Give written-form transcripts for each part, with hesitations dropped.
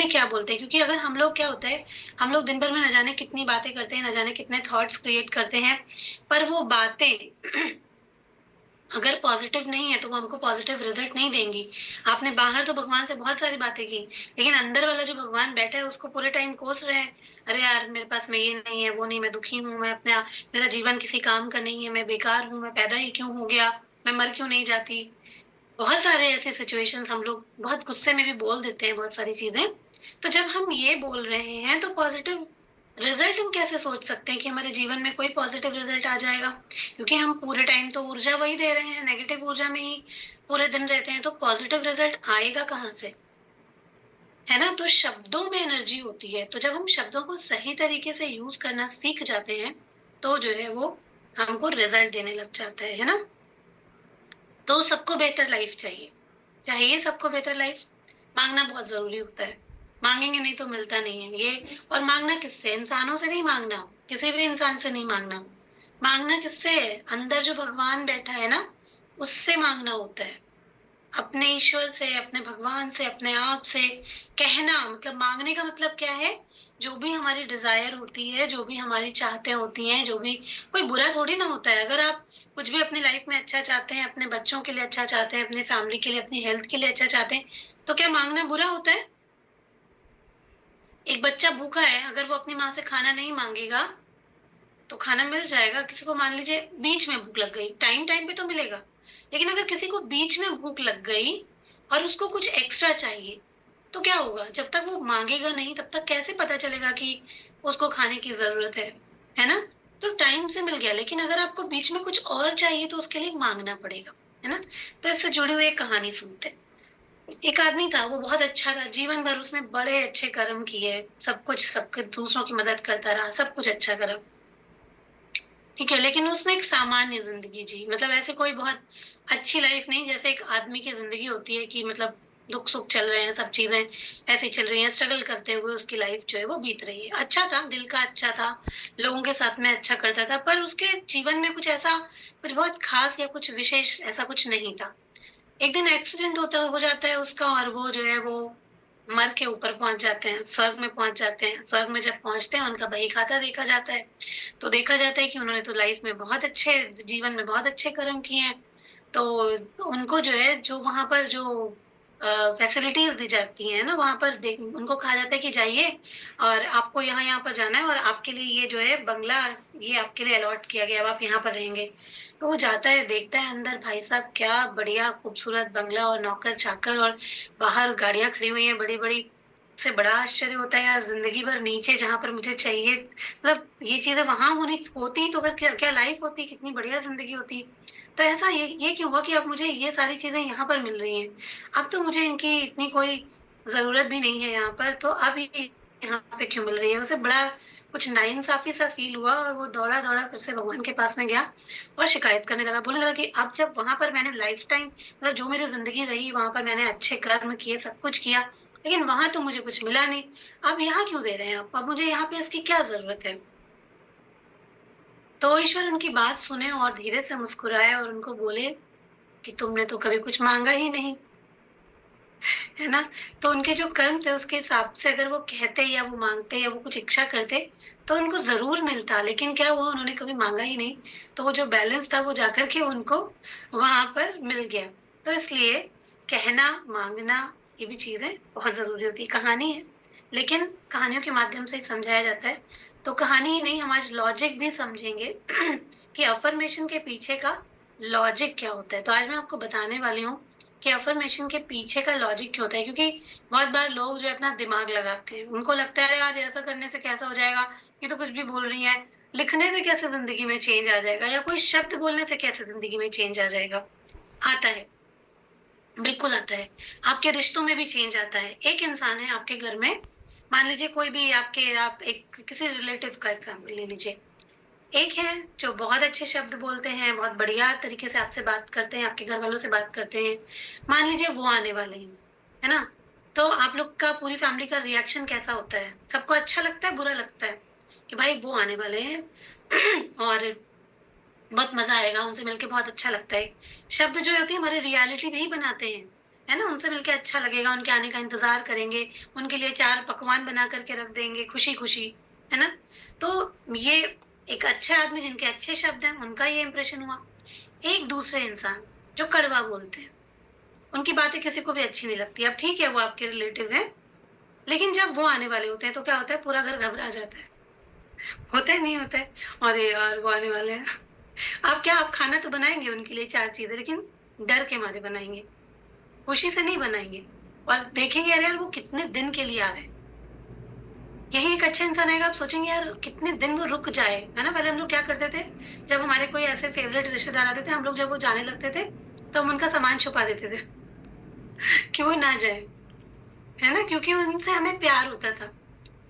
में क्या बोलते हैं, क्योंकि अगर हम लोग क्या होता है, हम लोग दिन भर में न जाने कितनी बातें करते हैं, न जाने कितने थॉट्स क्रिएट करते हैं, पर वो बातें अगर पॉजिटिव नहीं है तो वो हमको पॉजिटिव रिजल्ट नहीं देंगी। आपने बाहर तो भगवान से बहुत सारी बातें की, लेकिन अंदर वाला जो भगवान बैठा है उसको पूरे टाइम कोस रहे हैं, अरे यार मेरे पास में ये नहीं है, वो नहीं, मैं दुखी हूँ, मैं अपना मेरा जीवन किसी काम का नहीं है, मैं बेकार हूँ, मैं पैदा ही क्यों हो गया, मैं मर क्यों नहीं जाती। बहुत सारे ऐसे सिचुएशंस हम लोग बहुत गुस्से में भी बोल देते हैं बहुत सारी चीजें। तो जब हम ये बोल रहे हैं तो पॉजिटिव रिजल्ट हम कैसे सोच सकते हैं कि हमारे जीवन में कोई पॉजिटिव रिजल्ट आ जाएगा, क्योंकि हम पूरे टाइम तो ऊर्जा वही दे रहे हैं, नेगेटिव ऊर्जा में ही पूरे दिन रहते हैं, तो पॉजिटिव रिजल्ट आएगा कहाँ से? है ना? तो शब्दों में एनर्जी होती है, तो जब हम शब्दों को सही तरीके से यूज करना सीख जाते हैं तो जो है वो हमको रिजल्ट देने लग जाता है ना? तो सबको बेहतर लाइफ चाहिए, चाहिए सबको बेहतर लाइफ। मांगना बहुत जरूरी होता है, मांगेंगे नहीं तो मिलता नहीं है ये। और मांगना किससे? इंसानों से नहीं मांगना, किसी भी इंसान से नहीं मांगना। मांगना किससे है? अंदर जो भगवान बैठा है ना, उससे मांगना होता है। अपने ईश्वर से, अपने भगवान से, अपने आप से कहना, मतलब मांगने का मतलब क्या है? जो भी हमारी डिजायर होती है, जो भी हमारी चाहते होती हैं, जो भी, कोई बुरा थोड़ी ना होता है। अगर आप कुछ भी अपनी लाइफ में अच्छा चाहते हैं, अपने बच्चों के लिए अच्छा चाहते हैं, अपनी फैमिली के लिए, अपनी हेल्थ के लिए अच्छा चाहते हैं, तो क्या मांगना बुरा होता है? एक बच्चा भूखा है, अगर वो अपनी माँ से खाना नहीं मांगेगा तो खाना मिल जाएगा। किसी को मान लीजिए बीच में भूख लग गई, टाइम टाइम पे तो मिलेगा, लेकिन अगर किसी को बीच में भूख लग गई और उसको कुछ एक्स्ट्रा चाहिए, तो क्या होगा? जब तक वो मांगेगा नहीं तब तक कैसे पता चलेगा कि उसको खाने की जरूरत है ना? तो टाइम से मिल गया, लेकिन अगर आपको बीच में कुछ और चाहिए तो उसके लिए मांगना पड़ेगा, है ना? तो इससे जुड़ी हुई एक कहानी सुनते हैं। एक आदमी था, वो बहुत अच्छा था, जीवन भर उसने बड़े अच्छे कर्म किए, सब कुछ, सबके दूसरों की मदद करता रहा, सब कुछ अच्छा करा, ठीक है, लेकिन उसने एक सामान्य जिंदगी जी, मतलब ऐसे कोई बहुत अच्छी लाइफ नहीं, जैसे एक आदमी की जिंदगी होती है कि मतलब दुख सुख चल रहे हैं, सब चीजें ऐसी चल रही हैं, स्ट्रगल करते हुए उसकी लाइफ जो है वो बीत रही है। अच्छा था, दिल का अच्छा था, लोगों के साथ में अच्छा करता था, पर उसके जीवन में कुछ ऐसा, कुछ बहुत खास या कुछ विशेष ऐसा कुछ नहीं था। एक दिन एक्सीडेंट होता हो जाता है उसका, और वो जो है वो मर के ऊपर पहुंच जाते हैं, स्वर्ग में पहुंच जाते हैं। स्वर्ग में जब पहुंचते हैं उनका बही खाता देखा जाता है, तो देखा जाता है कि उन्होंने तो लाइफ में बहुत अच्छे, जीवन में बहुत अच्छे कर्म किए हैं। तो उनको जो है, जो वहां पर जो फैसिलिटीज दी जाती हैं ना, वहां पर देख उनको कहा जाता है कि जाइए और आपको यहाँ यहाँ पर जाना है, और आपके लिए ये जो है बंगला, ये आपके लिए अलॉट किया गया, अब आप यहाँ पर रहेंगे। तो वो जाता है, देखता है अंदर, भाई साहब क्या बढ़िया खूबसूरत बंगला, और नौकर चाकर, और बाहर गाड़ियां खड़ी हुई हैं बड़ी बड़ी। से बड़ा आश्चर्य होता है, यार जिंदगी भर नीचे जहां पर मुझे चाहिए, मतलब ये चीजें वहां होनी होती तो फिर क्या क्या लाइफ होती, कितनी बढ़िया जिंदगी होती। तो ऐसा ये क्यों हुआ कि अब मुझे ये सारी चीजें यहाँ पर मिल रही हैं, अब तो मुझे इनकी इतनी कोई जरूरत भी नहीं है यहाँ पर, तो अब ये यहाँ पे क्यों मिल रही है? उसे बड़ा कुछ नाइंसाफी सा फील हुआ, और वो दौड़ा दौड़ा फिर से भगवान के पास में गया और शिकायत करने लगा, बोलने लगा कि अब जब वहां पर मैंने लाइफ टाइम, मतलब जो मेरी जिंदगी रही वहां पर मैंने अच्छे कर्म किए, सब कुछ किया, लेकिन वहां तो मुझे कुछ मिला नहीं, अब यहाँ क्यों दे रहे हैं आप? अब मुझे यहाँ पे इसकी क्या जरूरत है? तो ईश्वर उनकी बात सुने और धीरे से मुस्कुराए और उनको बोले कि तुमने तो कभी कुछ मांगा ही नहीं, है ना? तो उनके जो कर्म थे उसके हिसाब से अगर वो कहते या वो मांगते या वो कुछ इच्छा करते तो उनको जरूर मिलता, लेकिन क्या हुआ, उन्होंने कभी मांगा ही नहीं। तो वो जो बैलेंस था वो जाकर के उनको वहां पर मिल गया। तो इसलिए कहना, मांगना, ये भी चीजें बहुत जरूरी होती है। कहानी है, लेकिन कहानियों के माध्यम से ही समझाया जाता है। तो कहानी ही नहीं, हम आज लॉजिक भी समझेंगे कि अफर्मेशन के पीछे का लॉजिक क्या होता है। तो आज मैं आपको बताने वाली हूँ कि अफर्मेशन के पीछे का लॉजिक क्या होता है, क्योंकि बहुत बार लोग जो है अपना दिमाग लगाते हैं, उनको लगता है यार ऐसा करने से कैसा हो जाएगा, ये तो कुछ भी बोल रही है, लिखने से कैसे जिंदगी में चेंज आ जाएगा, या कोई शब्द बोलने से कैसे जिंदगी में चेंज आ जाएगा। आता है, बिल्कुल आता है। आपके रिश्तों में भी चेंज आता है। एक इंसान है आपके घर में, मान लीजिए कोई भी आपके, आप एक किसी रिलेटिव का एग्जाम्पल ले लीजिए। एक है जो बहुत अच्छे शब्द बोलते हैं, बहुत बढ़िया तरीके से आपसे बात करते हैं, आपके घर वालों से बात करते हैं, मान लीजिए वो आने वाले हैं, है ना? तो आप लोग का, पूरी फैमिली का रिएक्शन कैसा होता है? सबको अच्छा लगता है, बुरा लगता है कि भाई वो आने वाले हैं और बहुत मजा आएगा, उनसे मिलके बहुत अच्छा लगता है। शब्द जो होती है हमारी रियलिटी भी बनाते हैं, है ना? उनसे मिलके अच्छा लगेगा, उनके आने का इंतज़ार करेंगे, उनके लिए 4 पकवान बना कर के रख देंगे खुशी-खुशी, है ना? तो ये एक अच्छे आदमी जिनके अच्छे शब्द हैं, उनका ये इंप्रेशन हुआ। एक दूसरे इंसान जो कड़वा बोलते हैं, उनकी बातें किसी को भी अच्छी नहीं लगती। अब ठीक है वो आपके रिलेटिव हैं, लेकिन जब वो आने वाले होते हैं तो क्या होता है पूरा घर घबरा जाता है। होता है, नहीं होता है? अरे यार! वो आने वाले हैं। आप खाना तो बनाएँगे उनके लिए 4 चीज़ें लेकिन डर के मारे बनाएँगे, खुशी से नहीं बनाएँगे और देखेंगे अरे यार वो कितने दिन के लिए आ रहे हैं। यही एक अच्छा इंसान आएगा आप सोचेंगे यार कितने दिन वो रुक जाए, है ना? पहले हम लोग क्या करते थे, जब हमारे कोई ऐसे फ़ेवरेट रिश्तेदार आते थे, हम लोग जब वो जाने लगते थे, तो हम उनका सामान छुपा देते थे कि वो ना जाए, है ना? क्योंकि उनसे हमें प्यार होता था।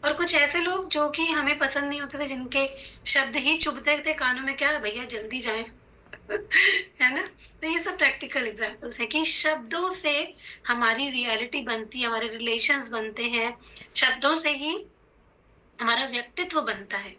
और कुछ ऐसे लोग जो कि हमें पसंद नहीं होते थे, जिनके शब्द ही चुभते थे कानों में, क्या भैया जल्दी जाएँ, है ना? तो ये सब प्रैक्टिकल एग्ज़ाम्पल्स हैं कि शब्दों से हमारी रियलिटी बनती है, हमारे रिलेशंस बनते हैं, शब्दों से ही हमारा व्यक्तित्व बनता है।